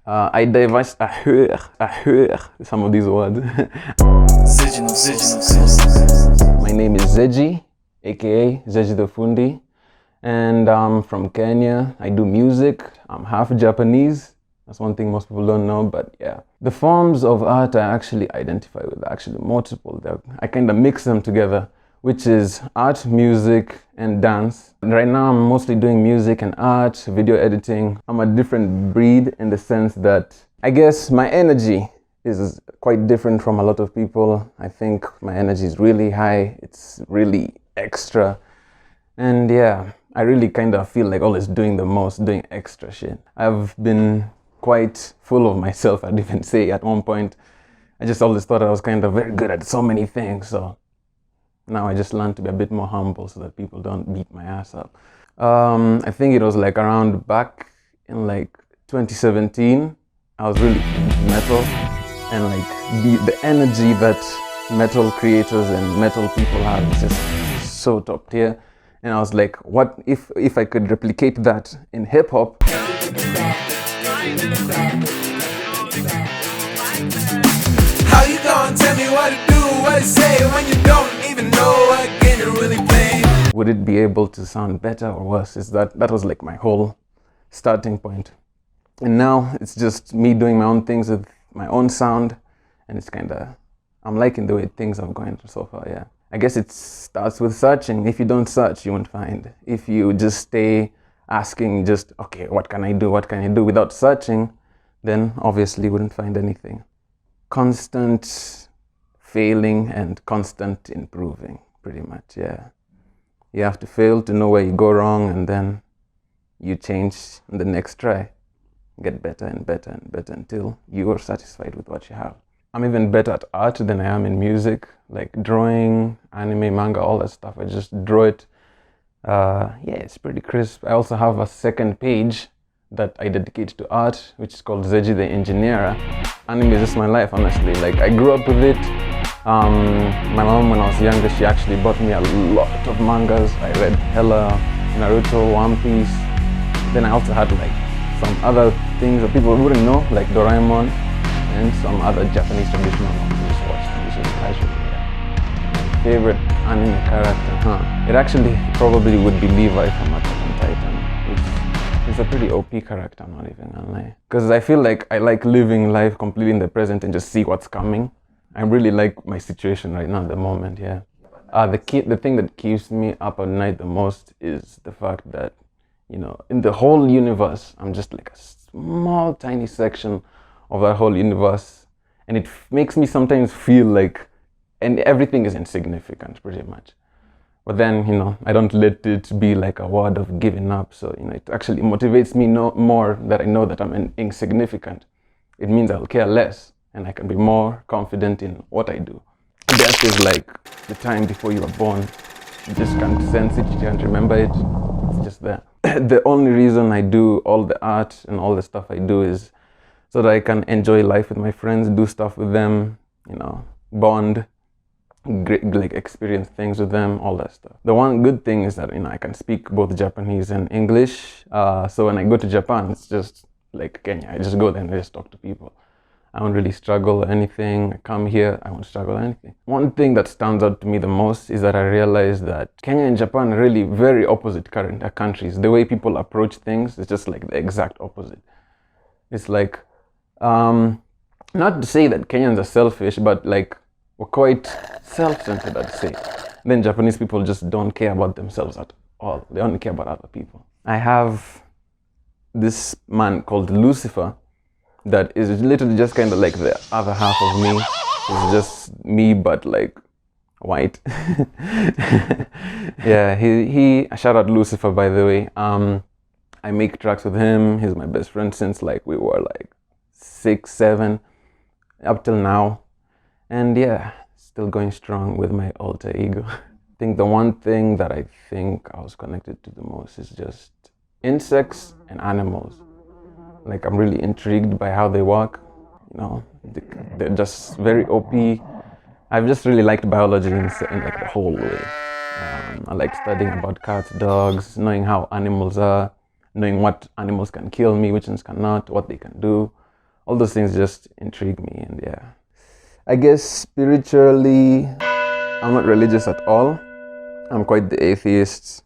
I device some of these words. My name is Zeji, aka Zeji the Fundi, and I'm from Kenya. I do music. I'm half Japanese. That's one thing most people don't know, but yeah. The forms of art I actually identify with are actually multiple. I kind of mix them together, which is art, music, and dance. Right now I'm mostly doing music and art, video editing. I'm a different breed in the sense that I guess my energy is quite different from a lot of people. I think my energy is really high, it's really extra. And yeah, I really kind of feel like always doing the most, doing extra shit. I've been quite full of myself, I'd even say at one point. I just always thought I was kind of very good at so many things, so now I just learned to be a bit more humble so that people don't beat my ass up. I think it was like around back in like 2017, I was really into metal, and like the energy that metal creators and metal people have is just so top tier. And I was like, what if I could replicate that in hip hop? How you gonna tell me what to do, what to say when you don't even know what game you're really playing? Would it be able to sound better or worse? That was like my whole starting point. And now it's just me doing my own things with my own sound, and it's I'm liking the way things are going so far, yeah. I guess it starts with searching. If you don't search, you won't find. If you just stay asking just, okay, what can I do without searching, then obviously you wouldn't find anything. Constant failing and constant improving, pretty much, yeah. You have to fail to know where you go wrong, and then you change in the next try. Get better and better and better until you are satisfied with what you have. I'm even better at art than I am in music, like drawing, anime, manga, all that stuff. I just draw it. Yeah, it's pretty crisp. I also have a second page that I dedicate to art, which is called Zeji the Engineer. Anime is just my life, honestly. Like, I grew up with it. My mom, when I was younger, she actually bought me a lot of mangas. I read hella Naruto, One Piece. Then I also had like some other things that people wouldn't know, like Doraemon, and some other Japanese traditional ones I just watched, which is casual. Yeah. Favorite anime character, It actually probably would be Levi from Attack on Titan, which is a pretty OP character, I'm not even gonna lie. Because I feel like I like living life completely in the present and just see what's coming. I really like my situation right now at the moment, yeah. The thing that keeps me up at night the most is the fact that, you know, in the whole universe, I'm just like a small, tiny section of that whole universe. And it makes me sometimes feel like, and everything is insignificant, pretty much. But then, you know, I don't let it be like a word of giving up. So, you know, it actually motivates me more that I know that I'm insignificant. It means I'll care less, and I can be more confident in what I do. Death is like the time before you were born. You just can't sense it, you can't remember it. It's just there. The only reason I do all the art and all the stuff I do is so that I can enjoy life with my friends, do stuff with them, you know, bond, like experience things with them, all that stuff. The one good thing is that, you know, I can speak both Japanese and English. So when I go to Japan, it's just like Kenya. I just go there and I just talk to people. I don't really struggle or anything. I come here, I won't struggle or anything. One thing that stands out to me the most is that I realized that Kenya and Japan are really very opposite countries. The way people approach things is just like the exact opposite. It's like, not to say that Kenyans are selfish, but like we're quite self-centered, I'd say. Then Japanese people just don't care about themselves at all. They only care about other people. I have this man called Lucifer that is literally just kind of like the other half of me. It's just me, but like white. Yeah, he shout out Lucifer, by the way. I make tracks with him. He's my best friend since like we were like 6, 7, up till now. And yeah, still going strong with my alter ego. I think the one thing that I think I was connected to the most is just insects and animals. Like, I'm really intrigued by how they work. You know, they're just very OP. I've just really liked biology in like the whole way. I like studying about cats, dogs, knowing how animals are, knowing what animals can kill me, which ones cannot, what they can do. all those things just intrigue me. And yeah, I guess spiritually, I'm not religious at all. I'm quite the atheist.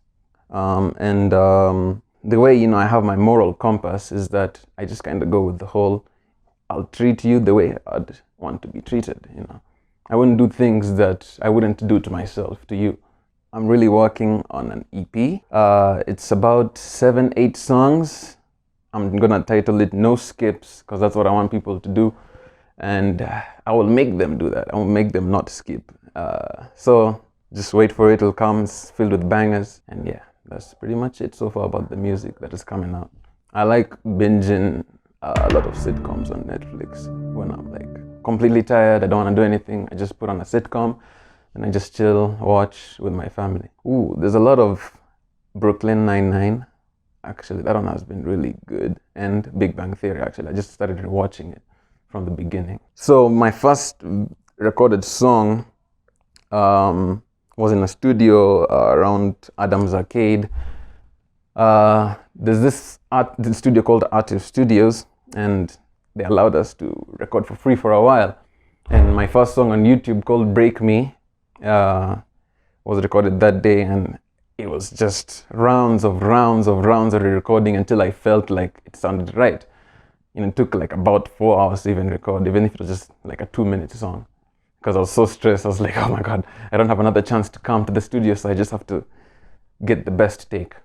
The way, you know, I have my moral compass is that I just kind of go with the whole, I'll treat you the way I'd want to be treated, you know. I wouldn't do things that I wouldn't do to myself, to you. I'm really working on an EP. It's about 7-8 songs. I'm gonna title it No Skips, because that's what I want people to do. And I will make them do that. I will make them not skip. So just wait for it, it'll come, it's filled with bangers. And yeah, that's pretty much it so far about the music that is coming out. I like binging a lot of sitcoms on Netflix. When I'm like completely tired, I don't want to do anything, I just put on a sitcom and I just chill, watch with my family. Ooh, there's a lot of Brooklyn Nine-Nine. Actually, that one has been really good. And Big Bang Theory, actually. I just started watching it from the beginning. So my first recorded song was in a studio around Adams Arcade. There's this studio called Artist Studios, and they allowed us to record for free for a while. And my first song on YouTube, called Break Me, was recorded that day, and it was just rounds of recording until I felt like it sounded right. You know, it took like about 4 hours to even record, even if it was just like a 2-minute song. Because I was so stressed, I was like, oh my God, I don't have another chance to come to the studio, so I just have to get the best take.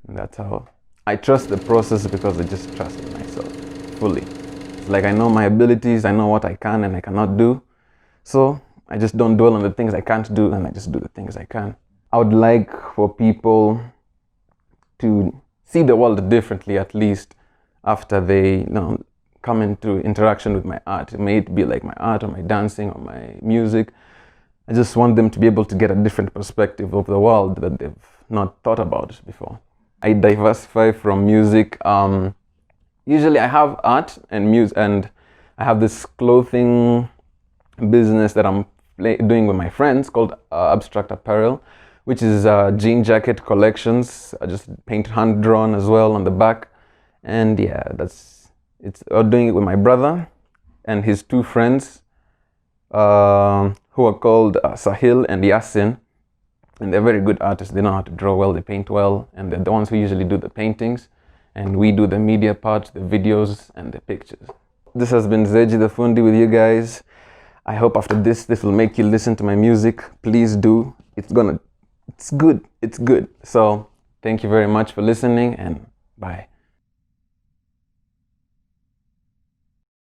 And that's how I trust the process, because I just trust in myself fully. It's like I know my abilities, I know what I can and I cannot do. So I just don't dwell on the things I can't do, and I just do the things I can. I would like for people to see the world differently, at least after they, you know, come into interaction with my art. May it be like my art or my dancing or my music. I just want them to be able to get a different perspective of the world that they've not thought about before. I diversify from music. Usually I have art and music, and I have this clothing business that I'm doing with my friends called Abstract Apparel, which is jean jacket collections. I just paint hand-drawn as well on the back. And yeah, I'm doing it with my brother and his 2 friends who are called Sahil and Yasin. And they're very good artists. They know how to draw well, they paint well, and they're the ones who usually do the paintings. And we do the media part, the videos, and the pictures. This has been Zeji the Fundi with you guys. I hope after this will make you listen to my music. Please do. It's good. So thank you very much for listening, and bye.